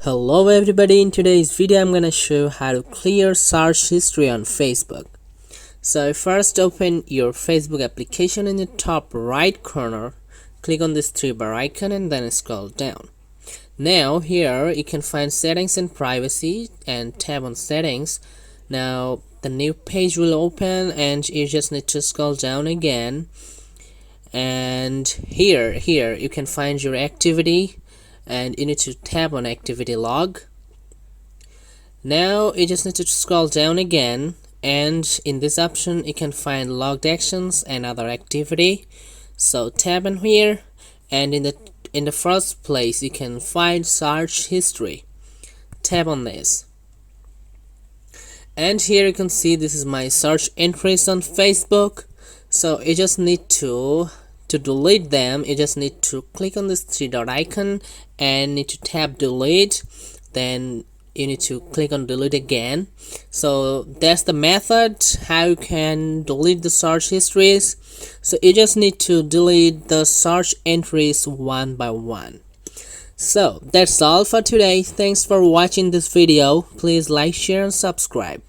Hello everybody, in today's video I'm gonna show how to clear search history on Facebook. So first open your Facebook application in the top right corner, click on this three bar icon and then scroll down. Now here you can find settings and privacy and tap on settings. Now the new page will open and you just need to scroll down again, and here you can find your activity and you need to tap on activity log. Now you just need to scroll down again, and in this option you can find logged actions and other activity. So tap on here, and in the first place you can find search history. Tap on this, and here you can see this is my search entries on Facebook. So you just need to delete them. You just need to click on this three dot icon and need to tap delete, then you need to click on delete again. So that's the method how you can delete the search histories. So you just need to delete the search entries one by one. So that's all for today. Thanks for watching this video. Please like, share and subscribe.